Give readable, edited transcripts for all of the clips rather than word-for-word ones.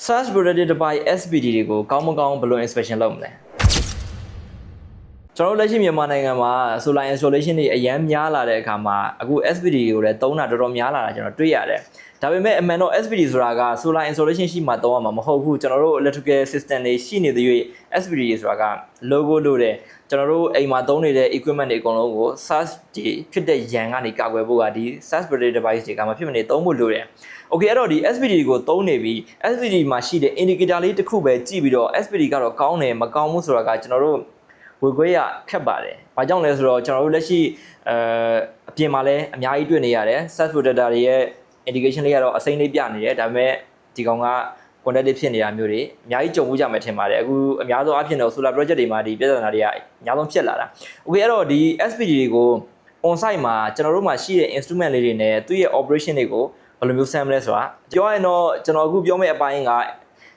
search protected device SPD တွေကိုကောင်းမကောင်းဘယ်လို inspection လုပ်မလဲကျွန်တော်လက်ရှိမြန်မာနိုင်ငံမှာ solar installation တွေအများများလာတဲ့အခါမှာအခု SPD ကိုလည်းသုံးတာတော်တော်များလာတာကျွန်တော်တွေ့ရတယ်ဒါပေမဲ့အမှန်တော့ SPD ဆိုတာက solar installation ရှိမှသုံးရမှာမဟုတ်ဘူးကျွန်တော်တို့ electrical system တွေရှိနေတဲ့၍ SPD ဆိုတာက logo လို့တဲ့ကျွန်တော်တို့အိမ်မှာသုံးနေတဲ့ equipment တွေအကုန်လုံးကို search တွေဖြစ်တဲ့ရန်ကနေကာကွယ်ဖို့ကဒီ search protected device တွေကမဖြစ်မနေသုံးဖို့လိုတယ်Okay အဲ့တော့ဒီ SPD ကိုသုံးနေပြီး SPD မှာရှိတဲ့ indicator လေးတစ်ခုပဲကြည့်ပြီးတော့ SPD ကတော့ကောင်းတယ်မကောင်းဘူးဆိုတာကကျွန်တော်တို့ဝေခွဲရခက်ပါတယ်။ဘာကြောင့်လဲဆိုတော့ကျွန်တော်တို့လက်ရှိအပြင်မှာလည်းအများကြီးတွေ့နေရတယ်။ search protector တွေရဲ့ indication လေးကတော့အစိမ့်လေးပြနေတယ်။ဒါပေမဲ့ဒီကောင်က contact ဖြစ်နေတာမျိုးတွေအများကြီးကြုံမှုကြမယ်ထင်ပါတယ်။အခုအများဆုံးအဖြစ်တော့ solar project တွေမှာဒီပြဿနာတွေကအများဆုံးဖြစ်လာတာ။ Okay အဲ့တော့ဒီ SPD တွေကို on site မှာကျွန်တော်တို့မှာရှိတဲ့ instrument လေးတွေနဲ့သူ့ရဲ့ operation တွေကိုဘယ်လိုမျိုးဆမ်းမလဲဆိုတာပြောရရင်တော့ကျွန်တော်အခုပြောမယ့်အပိုင်းက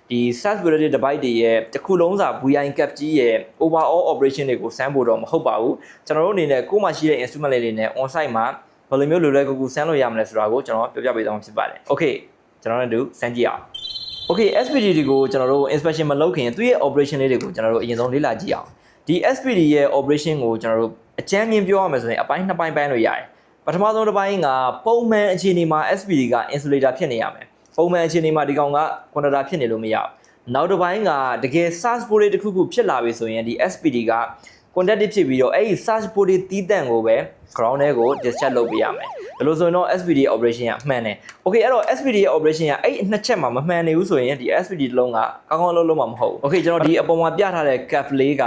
ဒီ search protected device တွေရဲ့တစ်ခုလုံးစာ VI cap ကြီးရဲ့ overall operation တွေကိုဆမ်းဖို့တော့မဟုတ်ပါဘူးကျွန်တော်တို့အနေနဲ့ကိုယ်မှရှိတဲ့ instrument လေးတွေနဲ့ on site မှာဘယ်လိုမျိုးလိုလွယ်ကူကူဆမ်းလို့ရမလဲဆိုတာကိုကျွန်တော်ပြောပြပေးသွားမှာဖြစ်ပါတယ် Okay ကျွန်တော်တို့ဆမ်းကြည့်အောင် Okay SPD တွေကိုကျွန်တော်တို့ inspection မလုပ်ခင်သူ့ရဲ့ operation လေးတွေကိုကျွန်တော်တို့အရင်ဆုံးလေ့လာကြည့်အောင်ဒီ SPD ရဲ့ operation ကိုကျွန်တော်တို့အကြမ်းမြင်ပြောရမယ်ဆိုရင်အပိုင်းနှစ်ပိုင်းလို့ရတယ်ပထမဆုံးတစ်ပိုင်းကပုံမှန်အခြေအနေမှာ SPD က insulator ဖြစ်နေရမယ်ပုံမှန်အခြေအနေမှာဒီကောင်က conductor ဖြစ်နေလို့မရဘူးနောက်တစ်ပိုင်းကတကယ် search port တစ်ခုခုဖြစ်လာပြီဆိုရင်ဒီ SPD က conductive ဖြစ်ပြီးတော့အဲ့ဒီ search port တီးတန့်ကိုပဲ ground ထဲကို discharge လုပ်ပေးရမယ်ဒါလို့ဆိုရင်တော့ SPD operation ကမှန်တယ် Okay အဲ့တော့ SPD ရဲ့ operation ကအဲ့နှစ်ချက်မှာမမှန်နေဘူးဆိုရင်ဒီ SPD တစ်လုံးကကောင်းကောင်းလုံးမှာမဟုတ်ဘူး Okay ကျွန်တော်ဒီအပေါ်မှာပြထားတဲ့ cap လေးက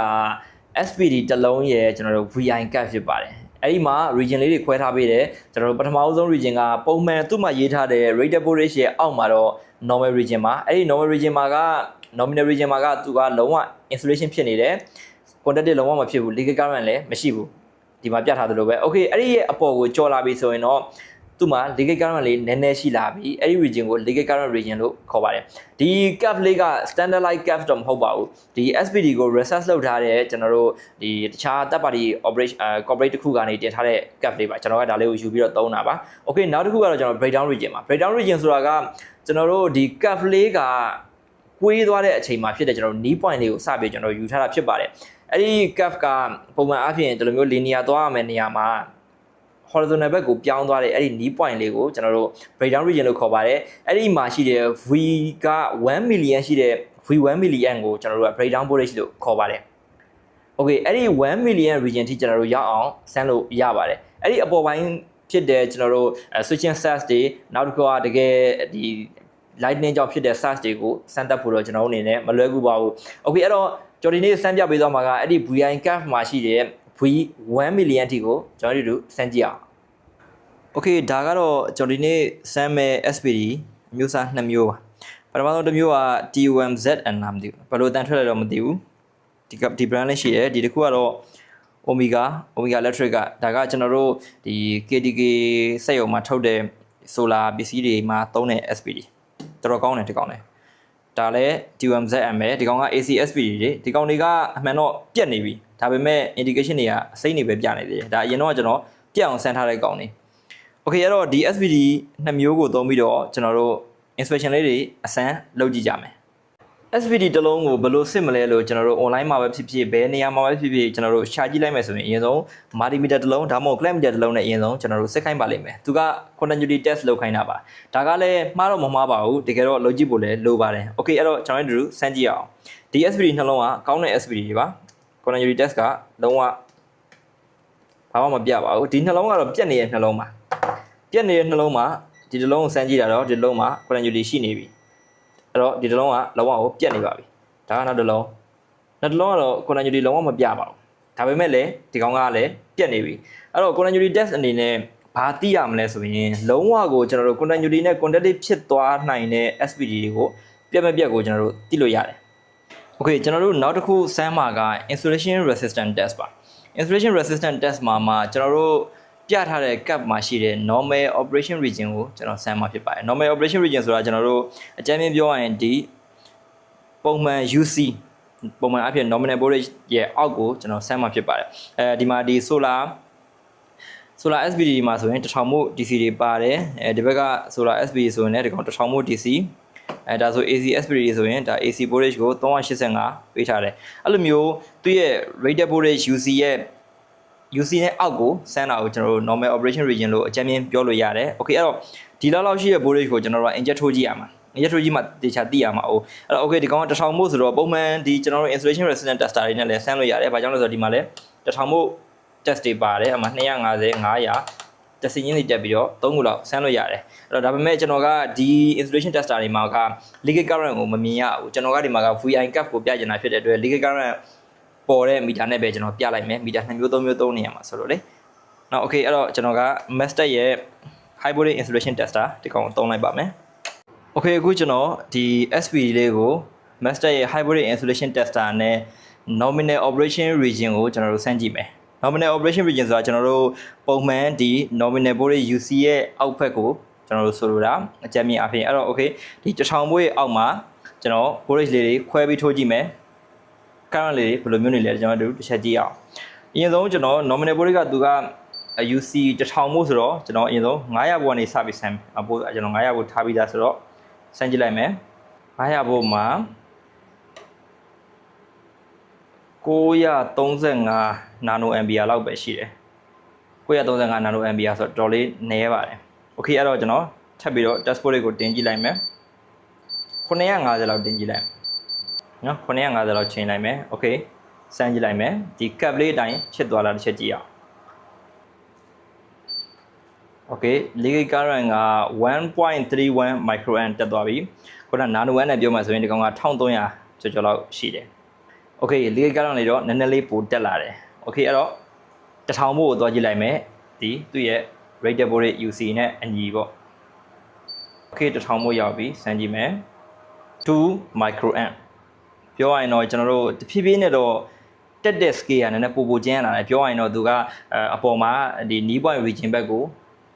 SPD တစ်လုံးရဲ့ကျွန်တော်တို့ VI cap ဖြစ်ပါတယ်အဲ့ဒီမှာ region လေးတွေခွဲထားပေးတယ်ကျွန်တော်တို့ပထမဆုံး region ကပုံမှန်သူ့မှာရေးထားတဲ့ rated voltage ရဲ့အောက်မှာတော့ normal region မှာအဲ့ဒီ normal region မှာက nominal region မှာကသူကလုံးဝ insulation ဖြစ်နေတယ် conductive လုံးဝမဖြစ်ဘူး leakage current လည်းမရှိဘူးဒီမှာပြထားသလိုပဲ Okay အဲ့ဒီရဲ့အပေါ်ကိုကြော်လာပြီဆိုရင်တော့သူ့မှာ leakage current လေးနည်းနည်းရှိလာပြီအဲ့ဒီ region ကို leakage current region လို့ခေါ်ပါတယ်ဒီ cap လေးက standardized cap တော့မဟုတ်ပါဘူးဒီ SPD ကို research လုပ်ထားတဲ့ကျွန်တော်တို့ဒီတခြား third party operation corporate တစ်ခုကနေတင်ထားတဲ့ cap လေးပါကျွန်တော်ကဒါလေးကိုယူပြီးတော့သုံးတာပါ Okay နောက်တစ်ခုကတော့ကျွန်တော် breakdown region ပါ breakdown region ဆိုတာကကျွန်တော်တို့ဒီ cap လေးကကွေးသွားတဲ့အချိန်မှာဖြစ်တဲ့ကျွန်တော်တို့ knee point လေးကိုစပြီးကျွန်တော်ယူထားတာဖြစ်ပါတယ်အဲ့ဒီ cap ကပုံမှန်အားဖြင့်ဒီလိုမျိုး linear သွားရမယ့်နေရာမှာ horizontal ဘက်ကိုပြောင်းသွားတဲ့အဲ့ဒီ knee point လေးကိုကျွန်တော်တို့ breakdown region လို့ခေါ်ပါတယ်အဲ့ဒီမှာရှိတဲ့ V က1 million ရှိတဲ့ V1 million ကိုကျွန်တော်တို့က breakdown voltage လို့ခေါ်ပါတယ် Okay အဲ့ဒီ1 million region ထိကျွန်တော်တို့ရောက်အောင်ဆန်းလို့ရပါတယ်အဲ့ဒီအပေါ်ပိုင်းဖြစ်တဲ့ကျွန်တော်တို့ switching surge တွေနောက်တစ်ခုကတကယ်ဒီ lightning ကြောင့်ဖြစ်တဲ့ surge တွေကိုစမ်းသပ်ဖို့တော့ကျွန်တော်တို့အနေနဲ့မလွယ်ကူပါဘူး Okay အဲ့တော့ကျွန်တော်ဒီနေ့စမ်းပြပေးသွားမှာကအဲ့ဒီ VI cap မှာရှိတဲ့ V1 million ထိကိုကျွန်တော်တို့စမ်းကြည့်အောင် Okay ဒါကတော့ကျွန်တော်ဒီနေ့စမ်းမဲ့ SPD မျိုးစား2မျိုးပါပထမဆုံးတစ်မျိုးက TUMZN နာမသိဘူးဘယ်လိုတန်ထွက်လဲတော့မသိဘူးဒီ brand လေးရှိတယ်ဒီတစ်ခုကတော့ Omega Electric ကဒါကကျွန်တော်တို့ဒီ KTK စက်ရုံမှာထုတ်တဲ့ solar ပစ္စည်းတွေမှာသုံးတဲ့ SPD တော်တော်ကောင်းတယ်ဒီကောင်လေးဒါလည်း TUMZN ပဲဒီကောင်က AC SPD တွေဒီကောင်တွေကအမှန်တော့ပြက်နေပြီဒါပေမဲ့ indication တွေကအစိမ့်နေပဲပြနေသေးတယ်ဒါအရင်တော့ကျွန်တော်ပြက်အောင်ဆန်းထားတဲ့ကောင်တွေ Okay အဲ့တော့ဒီ SPD နှစ်မျိုးကိုသုံးပြီးတော့ကျွန်တော်တို့ inspection လေးတွေအစမ်းလုပ်ကြည့်ကြမယ် SPD တစ်လုံးကိုဘယ်လိုစစ်မလဲလို့ကျွန်တော်တို့ online မှာပဲဖြစ်ဖြစ်ဘယ်နေရာမှာပဲဖြစ်ဖြစ်ကျွန်တော်တို့ရှာကြည့်လိုက်မယ်ဆိုရင်အရင်ဆုံး multimeter တစ်လုံးဒါမှမဟုတ် clamp meter တစ်လုံးနဲ့အရင်ဆုံးကျွန်တော်တို့စစ်ခိုင်းပါလိမ့်မယ်သူက continuity test လုပ်ခိုင်းတာပါဒါကလည်းမှားတော့မမှားပါဘူးတကယ်တော့လုပ်ကြည့်ဖို့လည်းလိုပါတယ် Okay အဲ့တော့ကျွန်တော်တို့စမ်းကြည့်အောင်ဒီ SPD နှလုံးကကောင်းတဲ့ SPD တွေပါ continuity test ကလုံးဝဘာမှမပြပါဘူးဒီနှလုံးကတော့ပြက်နေတဲ့နှလုံးပါပြက်နေတဲ့နှလုံးမှာဒီတစ်လုံးကိုစမ်းကြည့်တာတော့ဒီတစ်လုံးမှာ continuity ရှိနေပြီအဲ့တော့ဒီတစ်လုံးကလုံးဝကိုပြက်နေပါပြီဒါကနောက်တစ်လုံးကတော့ continuity လုံးဝမပြပါဘူးဒါပေမဲ့လည်းဒီကောင်ကလည်းပြက်နေပြီအဲ့တော့ continuity test အနေနဲ့ဘာသိရမလဲဆိုရင်လုံးဝကိုကျွန်တော်တို့ continuity နဲ့ conductive ဖြစ်သွားနိုင်တဲ့ SPD တွေကိုပြက်မပြက်ကိုကျွန်တော်တို့သိလို့ရတယ် Okay ကျွန်တော်တို့နောက်တစ်ခုစမ်းမှာက insulation resistant test ပါ insulation resistant test မှာကျွန်တော်တို့ပြထားတဲ့ cap မှာရှိတဲ့ normal operation region ကိုကျွန်တော်စမ်းမှာဖြစ်ပါတယ် normal operation region ဆိုတာကျွန်တော်တို့အကြမ်းဖျင်းပြောရရင်ဒီပုံမှန် UC ပုံမှန်အဖြစ် nominal voltage ရဲ့အောက်ကိုကျွန်တော်စမ်းမှာဖြစ်ပါတယ်ဒီမှာဒီ solar SPD မှာဆိုရင်1000 volt DC တွေပါတယ်ဒီဘက်က solar SPD ဆိုရင်လည်းဒီကောင်1000 volt DC ဒါဆို AC SPD ဆိုရင်ဒါ AC voltage ကို385ပေးထားတယ်အဲ့လိုမျိုးသူ့ရဲ့ rated voltage UC နဲ့အောက်ကိုစမ်းတာကိုကျွန်တော်တို့ normal operation region လို့အကြမ်းမြင်ပြောလို့ရတယ် okay အဲ့တော့ဒီလောက်ရှိတဲ့ voltage ကိုကျွန်တော်တို့ inject ထိုးကြည့်ရမှာinject ထိုးကြည့်မှတေချာသိရမှာအဲ့တော့ okay ဒီကောင်က1000 volt ဆိုတော့ပုံမှန်ဒီကျွန်တော်တို့ insulation resistance tester တွေနဲ့လည်းစမ်းလို့ရတယ်ဘာကြောင့်လဲဆိုတော့ဒီမှာလည်း1000 volt test တွေပါတယ်အမှ250 500တက်စီရင်းတွေတက်ပြီးတော့3ခုလောက်ဆန်းလို့ရတယ်အဲ့တော့ဒါပေမဲ့ကျွန်တော်ကဒီ insulation tester တွေမှာက leakage current ကိုမမြင်ရဘူးကျွန်တော်ကဒီမှာက VI cap ကိုပြချင်တာဖြစ်တဲ့အတွက် leakage current ပေါ်တဲ့မီတာနဲ့ပဲကျွန်တော်ပြလိုက်မယ်မီတာ2မျိုး3မျိုးသုံးနေရမှာဆိုတော့လေနောက် okay အဲ့တော့ကျွန်တော်က Mastec ရဲ့ high voltage insulation tester ဒီကောင်ကိုသုံးလိုက်ပါမယ် okay အခုကျွန်တော်ဒီ SPD လေးကို Mastec ရဲ့ high voltage insulation tester နဲ့ nominal operation region ကိုကျွန်တော်တို့စမ်းကြည့်မယ်nominal operation region ဆိုတာကျွန်တော်တို့ပုံမှန်ဒီ nominal voltage UC ရဲ့အောက်ဘက်ကိုကျွန်တော်တို့ဆိုလိုတာအကြမ်းမြင်အဖြစ်အဲ့တော့ okay ဒီ1000 volt ရဲ့အောက်မှာကျွန်တော် voltage လေးတွေခွဲပြီးထိုးကြည့်မယ် current လေးတွေဘယ်လိုမျိုးနေလဲကျွန်တော်တို့တစ်ချက်ကြည့်အောင်အရင်ဆုံးကျွန်တော် nominal voltage ကသူက UC 1000 volt ဆိုတော့ကျွန်တော်အရင်ဆုံး900 volt ကနေစပြီးဆမ်းအပို့ကျွန်တော်900 volt ထားပြီးသားဆိုတော့ဆမ်းကြည့်လိုက်မယ်900 volt မှာ935 nano ampere လောက်ပဲရှိတယ်935 nano ampere ဆိုတော့တော်လေးနည်းပါတယ် okay အဲ့တော့ကျွန်တော်ထပ်ပြီးတော့ dashboard လေးကိုတင်ကြည့်လိုက်မယ်950လောက်တင်ကြည့်လိုက်နော်950လောက်ချိန်လိုက်မယ် okay စမ်းကြည့်လိုက်မယ်ဒီ cap လေးအတိုင်းဖြစ်သွားလားတစ်ချက်ကြည့်အောင် okay leakage current က 1.31 microamp တက်သွားပြီခုန nano amp နဲ့ပြောမှဆိုရင်ဒီကောင်က1300ကျော်လောက်ရှိတယ်okay leakage current လေးတော့နည်းနည်းလေးပိုတက်လာတယ် okay အဲ့တော့1000 volt ကိုသွားကြည့်လိုက်မယ်ဒီသူ့ရဲ့ rated voltage UC နဲ့အညီပေါ့ okay 1000 volt ရောက်ပြီစမ်းကြည့်မယ်2 microamp ပြောရရင်တော့ကျွန်တော်တို့တဖြည်းဖြည်းနဲ့တော့တက်တဲ့ scale ကနည်းနည်းပိုကျန်းလာတယ်ပြောရရင်တော့သူကအပေါ်မှာဒီ knee point region ဘက်ကို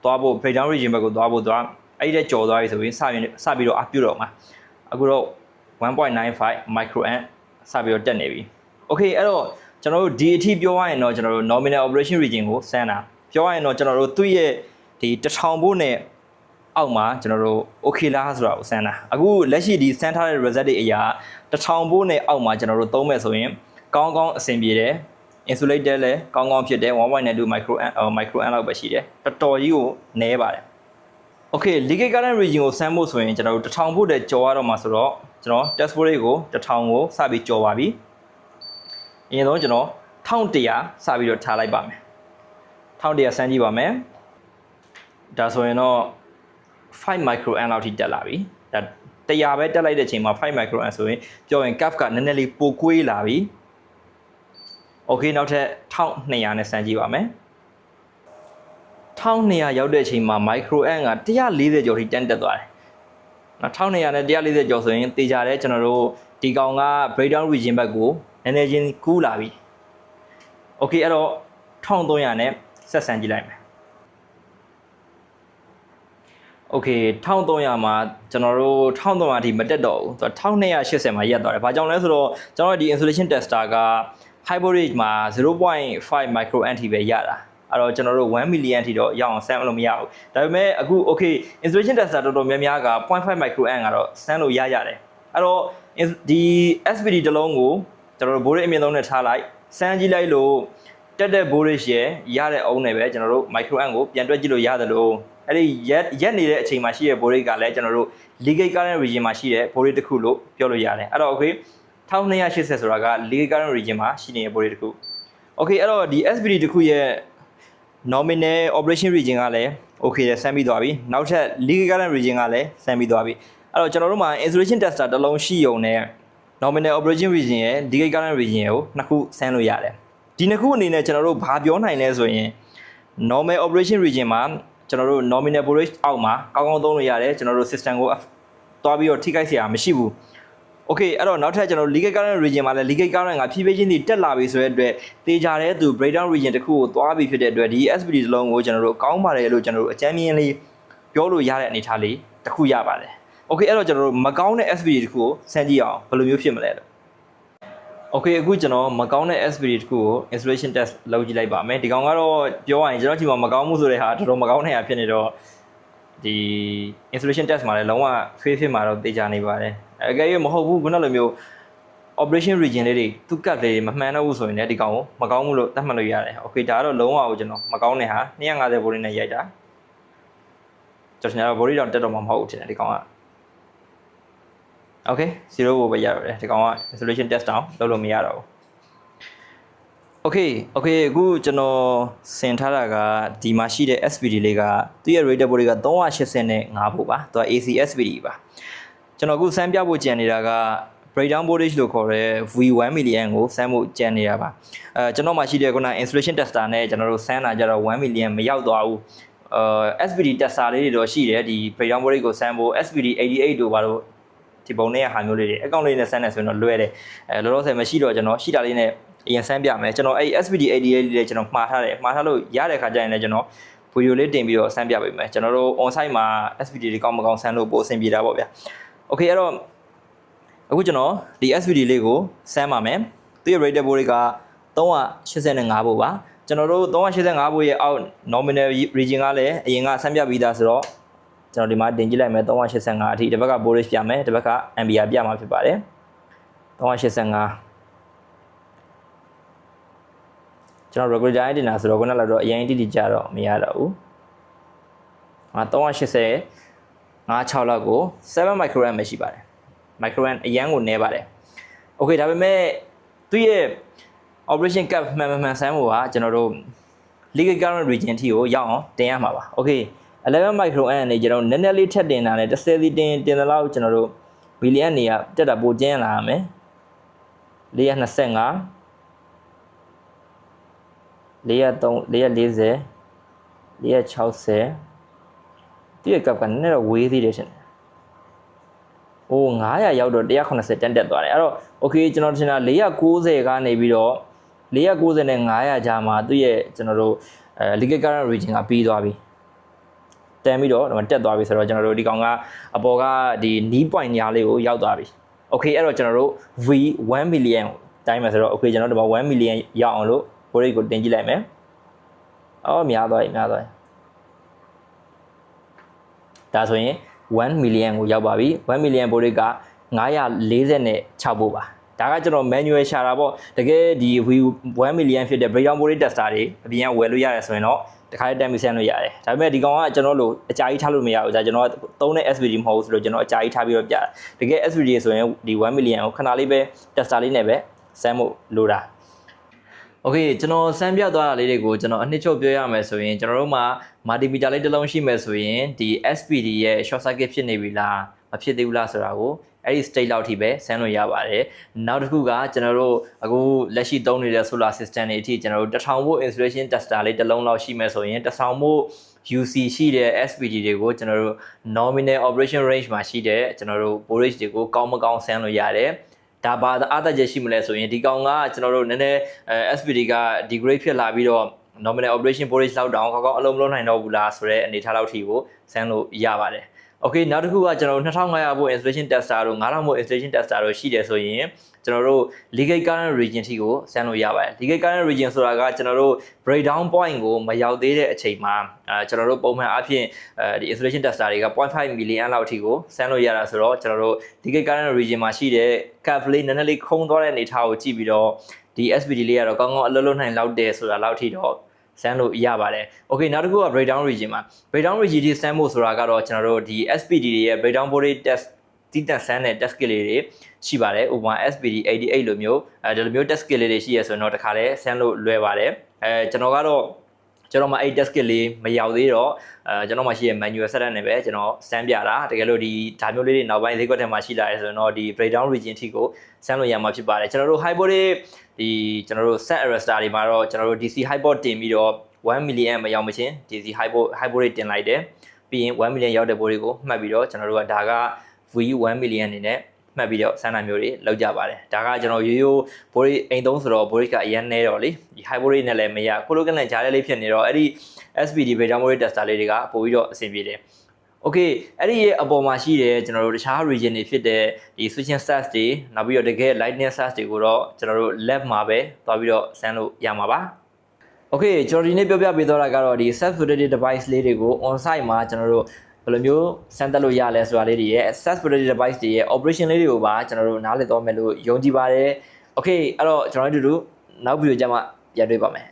သွားဖို့ breakdown region ဘက်ကိုသွားဖို့သွားအဲ့ဒီကြော်သွားပြီဆိုရင်စပြီးတော့အပြုတ်တော့မှာအခုတော့ 1.95 microamp စပြီးတော့တက်နေပြီ okay အဲ့တော့ကျွန်တော်တို့ဒီအထိပြောရရင်တော့ကျွန်တော်တို့ nominal operation region ကိုစမ်းတာပြောရရင်တော့ကျွန်တော်တို့သူ့ရဲ့ဒီ1000 volt နဲ့အောက်မှာကျွန်တော်တို့ okay လားဆိုတာကိုစမ်းတာအခုလက်ရှိဒီစမ်းထားတဲ့ result တွေအရာ1000 volt နဲ့အောက်မှာကျွန်တော်တို့သုံးမယ်ဆိုရင်ကောင်းကောင်းအဆင်ပြေတယ် insulated လည်းကောင်းကောင်းဖြစ်တယ် 1.92 microamp လောက်ပဲရှိတယ်တော်တော်ကြီးကိုနည်းပါတယ် okay leakage current region ကိုစမ်းဖို့ဆိုရင်ကျွန်တော်တို့1000 volt တဲ့ကြော်ရတော့မှာဆိုတော့ကျွန်တော် test voltage ကို1000ကိုစပြီးကြော်ပါပြီအရင်ဆုံးကျွန်တော်1100စပြီးတော့ထားလိုက်ပါမယ်1100စမ်းကြည့်ပါမယ်ဒါဆိုရင်တော့5 microamp လောက်ထိတက်လာပြီဒါ100ပဲတက်လိုက်တဲ့အချိန်မှာ5 microamp ဆိုရင်ပြောရင် curve ကနည်းနည်းလေးပိုကွေးလာပြီ okay နောက်ထပ်1200နဲ့စမ်းကြည့်ပါမယ်1200ရောက်တဲ့အချိန်မှာ microamp က140ကျော်ထိတန်းတက်သွားတယ်နော်1200နဲ့140ကျော်ဆိုရင်တေချာတယ်ကျွန်တော်တို့ဒီကောင်က breakdown region ဘက်ကိုနည်းနည်းချင်းကူးလာပြီ okay အဲ့တော့1300နဲ့ဆက်ဆန်းကြည့်လိုက်မယ် okay 1300မှာကျွန်တော်တို့1300အထိမတက်တော့ဘူးသူက1280မှာရက်သွားတယ်ဘာကြောင့်လဲဆိုတော့ကျွန်တော်တို့ဒီ insulation tester က high voltage မှာ 0.5 microamp ထိပဲရတာအဲ့တော့ကျွန်တော်တို့1 milliamp ထိတော့ရအောင်ဆန်းလို့မရဘူးဒါပေမဲ့အခု okay insulation tester တော်တော်များများက 0.5 microamp ကတော့ဆန်းလို့ရတယ်အဲ့တော့ဒီ SPD တစ်လုံးကိုကျွန်တော်တို့ voltage အမြင့်ဆုံးနဲ့ထားလိုက်စမ်းကြည့်လိုက်လို့တက်တဲ့ voltage ရတဲ့အုံးနဲ့ပဲကျွန်တော်တို့ microamp ကိုပြန်တွက်ကြည့်လို့ရတယ်လို့အဲ့ဒီရက်နေတဲ့အချိန်မှာရှိတဲ့ voltage ကလည်းကျွန်တော်တို့ leakage current region မှာရှိတဲ့ voltage တစ်ခုလို့ပြောလို့ရတယ်အဲ့တော့ okay 1280ဆိုတာက leakage current region မှာရှိနေတဲ့ voltage တစ်ခု okay အဲ့တော့ဒီ SPD တစ်ခုရဲ့ nominal operation region ကလည်း okay ဆန်းပြီးသွားပြီနောက်ထပ် leakage current region ကလည်းဆန်းပြီးသွားပြီအဲ့တော့ကျွန်တော်တို့မှာ insulation tester တစ်လုံးရှိုံနဲ့ nominal operation region ရဲ့ leakage current region ကိုနှစ်ခုဆန်းလို့ရတယ်ဒီနှစ်ခုအနေနဲ့ကျွန်တော်တို့ဘာပြောနိုင်လဲဆိုရင် normal operation region မှာကျွန်တော်တို့ nominal voltage အောက်မှာကောင်းကောင်းသုံးလို့ရတယ်ကျွန်တော်တို့ system ကိုတွားပြီးတော့ထိခိုက်เสียမရှိဘူး okay အဲ့တော့နောက်ထပ်ကျွန်တော် leakage current region မှာလည်း leakage current ကဖြည်းဖြည်းချင်းတက်လာပြီဆိုတဲ့အတွက်တေချာတဲ့သူ breakdown region တစ်ခုကိုတွားပြီးဖြစ်တဲ့အတွက်ဒီ SPD တစ်လုံးကိုကျွန်တော်တို့ကောင်းပါတယ်လို့ကျွန်တော်တို့အကြမ်းမြင်လေးပြောလို့ရတဲ့အနေအထားလေးတစ်ခုရပါတယ် okay အဲ့တော့ကျွန်တော်တို့မကောင်းတဲ့ SPD တစ်ခုကိုစမ်းကြည့်အောင်ဘယ်လိုမျိုးဖြစ်မလဲလို့ okay အခုကျွန်တော်မကောင်းတဲ့ SPD တစ်ခုကို installation test လုပ်ကြည့်လိုက်ပါမယ်ဒီကောင်ကတော့ပြောရရင်ကျွန်တော်ဒီမှာမကောင်းမှုဆိုတဲ့ဟာတော်တော်မကောင်းတဲ့ဟာဖြစ်နေတော့ ဒီ installation test မှာလည်းလုံးဝ fail ဖြစ်မှာတော့သိကြနေပါတယ်အကယ်၍မဟုတ်ဘူးခုနလိုမျိုး operation region လေးတွေသူကတ်လေးမမှန်တော့ဘူးဆိုရင်လည်းဒီကောင်ကိုမကောင်းဘူးလို့သတ်မှတ်လို့ရတယ် okay ဒါကတော့လုံးဝကိုကျွန်တော်မကောင်းတဲ့ဟာ250 volt နဲ့ရိုက်တာကျွန်တော် volt တော့တက်တော့မှာမဟုတ်ဘူးထင်တယ်ဒီကောင်က okay 0 volt ပဲရတော့တယ်ဒီကောင်က installation test တောင်လုပ်လို့မရတော့ဘူး okay အခုကျွန်တော်ဆင်ထားတာကဒီမှာရှိတဲ့ SPD လေးကသူ့ရဲ့ rated volt က385 volt ပါသူက AC SPD ပါကျွန်တော်အခုစမ်းပြဖို့ကြံနေတာကbreakdown voltage လို့ခေါ်တဲ့ V1 milliamp ကိုစမ်းဖို့ကြံနေတာပါကျွန်တော်မှရှိတဲ့ခုန installation tester နဲ့ကျွန်တော်တို့စမ်းတာကြတော့1 milliamp မရောက်သွားဘူးSPD tester လေးတွေတော့ရှိတယ်ဒီ breakdown voltage ကိုစမ်းဖို့ SPD 88တို့ဘာလို့ဒီပုံနဲ့ဟာမျိုးလေးတွေအကောင့်လေးနဲ့စမ်းနေဆိုရင်တော့လွယ်တယ်လောလောဆယ်မရှိတော့ကျွန်တော်ရှိတာလေးနဲ့အရင်စမ်းပြမယ်ကျွန်တော်အဲ့ SPD 88လေးကျွန်တော်မှားထားတယ်မှားထားလို့ရတဲ့ခါကျရင်လည်းကျွန်တော်ဗီဒီယိုလေးတင်ပြီးတော့စမ်းပြပေးမယ်ကျွန်တော်တို့ on site မှာ SPD တွေကောင်းမကောင်းစမ်းလို့ပိုအဆင်ပြေတာပေါ့ဗျာ okay အဲ့တော့အခုကျွန်တော်ဒီ SPD လေးကိုစမ်းပါမယ်သူရဲ့ rated volt က385 volt ပါကျွန်တော်တို့385 volt ရဲ့အောက် nominal region ကလည်းအရင်ကစမ်းပြပြီးသားဆိုတော့ကျွန်တော်ဒီမှာတင်ကြည့်လိုက်မယ်385အထိဒီဘက်က voltage ပြမယ်ဒီဘက်က ampere ပြမှာဖြစ်ပါတယ်385ကျွန်တော် regular တင်တာဆိုတော့ခုနကတော့အရင်တိတိကျတော့မရတော့ဘူး380 56လောက်ကို7 microamp ပဲရှိပါတယ် microamp အရန်ကိုနည်းပါတယ် okay ဒါပေမဲ့သူ့ရဲ့ operation cap မှန်ဆန်းဖို့ကကျွန်တော်တို့ legal current region ထိကိုရောက်အောင်တင်ရမှာပါ okay 11 microamp နဲ့ကျွန်တော်နည်းနည်းလေးထပ်တင်တာနဲ့10စီတင်တယ်လို့ကျွန်တော်တို့ milliamp နေရတက်တာပိုကျင်းလာရမယ်425 440 460ဒီကပ်ကနည်းနည်းတော့ဝေးသေးတယ်ရှင်။အိုး900ရောက်တော့180တန်းတက်သွားတယ်။အဲ့တော့ okay ကျွန်တော်ထင်တာ490ကနေပြီးတော့490နဲ့900ကြားမှာသူ့ရဲ့ကျွန်တော်တို့ legal current region ကပြီးသွားပြီ။တန်ပြီးတော့ဒီမှာတက်သွားပြီဆိုတော့ကျွန်တော်တို့ဒီကောင်ကအပေါ်ကဒီ knee point ညာလေးကိုရောက်သွားပြီ။ okay အဲ့တော့ကျွန်တော်တို့ V1 milliamp တိုင်းမှာဆိုတော့ okay ကျွန်တော်တို့ဒီမှာ1 milliamp ရောက်အောင်လို့ voltage ကိုတင်ကြည့်လိုက်မယ်။အော်များသွားပြီဒါဆိုရင်1 milliamp ကိုရောက်ပါပြီ1 milliamp voltage က946 volt ပါဒါကကျွန်တော် manual ရှာတာပေါ့တကယ်ဒီ 1 milliamp ဖြစ်တဲ့ breakdown voltage tester တွေအပြင်ကဝယ်လို့ရတယ်ဆိုရင်တော့တခါတည်းတက်ပြီးဆန်းလို့ရတယ်ဒါပေမဲ့ဒီကောင်ကကျွန်တော်လို့အကြာကြီးထားလို့မရဘူးဒါကျွန်တော်သုံးတဲ့ SPD မဟုတ်ဘူးဆိုတော့ကျွန်တော်အကြာကြီးထားပြီးတော့ပြတာတကယ် SPD ဆိုရင်ဒီ1 milliamp ကိုခဏလေးပဲ tester လေးနဲ့ပဲဆန်းဖို့လိုတာokay ကျွန်တော်စမ်းပြသွားတာလေးတွေကိုကျွန်တော်အနှစ်ချုပ်ပြောရမယ်ဆိုရင်ကျွန်တော်တို့မှာ multimeter လေးတစ်လုံးရှိမယ်ဆိုရင်ဒီ SPD ရဲ့ short circuit ဖြစ်နေပြီလားမဖြစ်သေးဘူးလားဆိုတာကိုအဲ့ဒီ state လောက်ထိပဲဆန်းလို့ရပါတယ်နောက်တစ်ခုကကျွန်တော်တို့အခုလက်ရှိသုံးနေတဲ့ solar system တွေအထိကျွန်တော်တို့1000 volt installation tester လေးတစ်လုံးလောက်ရှိမယ်ဆိုရင်1000 volt UC ရှိတဲ့ SPD တွေကိုကျွန်တော်တို့ nominal operation range မှာရှိတဲ့ကျွန်တော်တို့ voltage တွေကိုကောင်းမကောင်းဆန်းလို့ရတယ်ဒါဘာအားသက်ချက်ရှိမလဲဆိုရင်ဒီကောင်ကကျွန်တော်တို့နည်းနည်းSPD က degrade ဖြစ်လာပြီးတော့ nominal operation voltage လောက်တောင်ကောင်းကောင်းအလုံးမလုံးနိုင်တော့ဘူးလားဆိုတဲ့အနေထားလောက်ထိကိုဆန်းလို့ရပါတယ် okay နောက်တစ်ခုကကျွန်တော်တို့2500 volt installation tester တို့9000 volt installation tester တို့ရှိတယ်ဆိုရင်ကျွန်တော်တို့ legal current region ထိကိုဆန်းလို့ရပါတယ် legal current region ဆိုတာကကျွန်တော်တို့ breakdown point ကိုမရောက်သေးတဲ့အချိန်မှာကျွန်တော်တို့ပုံမှန်အားဖြင့်ဒီ installation tester တွေက 0.5 milliamp လောက်ထိကိုဆန်းလို့ရတာဆိုတော့ကျွန်တော်တို့ legal current region မှာရှိတဲ့ cap လေးနည်းနည်းလေးခုံသွားတဲ့အနေထားကိုကြည့်ပြီးတော့ဒီ SPD လေးကတော့ကောင်းကောင်းအလုံးလုံးနိုင်လောက်တယ်ဆိုတာလောက်ထိတော့ဆန်းလို့ရပါတယ် okay နောက်တစ်ခုက breakdown region မှာ breakdown region ဒီဆန်းဖို့ဆိုတာကတော့ကျွန်တော်တို့ဒီ SPD တွေရဲ့ breakdown voltage test တည်တက်ဆန်းတဲ့ test kit လေးတွေရှိပါတယ်ဥပမာ SPD 88လိုမျိုးဒီလိုမျိုး test kit လေးတွေရှိရဆိုရင်တော့တခါလဲဆန်းလို့လွယ်ပါတယ်ကျွန်တော်ကတော့ကျွန်တော်မှအဲ့ test kit လေးမရောက်သေးတော့ကျွန်တော်မှရှိရ manual setup နဲ့ပဲကျွန်တော်စမ်းပြတာတကယ်လို့ဒီဒါမျိုးလေးတွေနောက်ပိုင်းဈေးကွက်ထဲမှာရှိလာတယ်ဆိုရင်တော့ဒီ breakdown region ထိကိုစမ်းလို့ရမှာဖြစ်ပါတယ်ကျွန်တော်တို့ high voltage ဒီကျွန်တော်တို့ set arrestor တွေမှာတော့ကျွန်တော်တို့ DC high volt တင်ပြီးတော့1 milliamp မရောက်မချင်း DC high voltage တင်လိုက်တယ်ပြီးရင်1 milliamp ရောက်တဲ့ voltage ကိုမှတ်ပြီးတော့ကျွန်တော်တို့ကဒါက V1 milliamp အနေနဲ့မှတ်ပြီးတော့စမ်းတာမျိုးတွေလောက်ကြပါတယ်ဒါကကျွန်တော်ရိုးရိုး voltage အိမ်သုံးဆိုတော့ voltage ကအရင်နဲတော့လေဒီ high voltage နဲ့လည်းမရကိုလိုကနဲ့ကြားလေးဖြစ်နေတော့အဲ့ဒီ SPD breakdown voltage tester လေးတွေကပို့ပြီးတော့အဆင်ပြေတယ်okay အဲ့ဒီရဲ့အပေါ်မှာရှိတယ်ကျွန်တော်တို့တခြား region တွေဖြစ်တဲ့ဒီ switching SAS တွေနောက်ပြီးတော့တကယ် lightning SAS တွေကိုတော့ကျွန်တော်တို့ lab မှာပဲသွားပြီးတော့ဆန်းလို့ရမှာပါokay ကျွန်တော်ဒီနေ့ပြောပြပေးသွားတာကတော့ဒီ self rotated device လေးတွေကို on site မှာကျွန်တော်တို့ ဘယ်လိုမျိုးစမ်းသပ်လို့ရလဲဆိုတာလေးတွေရဲ့ access protected device တွေရဲ့ operation လေးတွေကိုပါကျွန်တော်တို့နားလည်တော့မယ်လို့ယုံကြည်ပါတယ် okay အဲ့တော့ကျွန်တော်တို့အတူတူနောက်ဗီဒီယိုကြမှာပြန်တွေ့ပါမယ်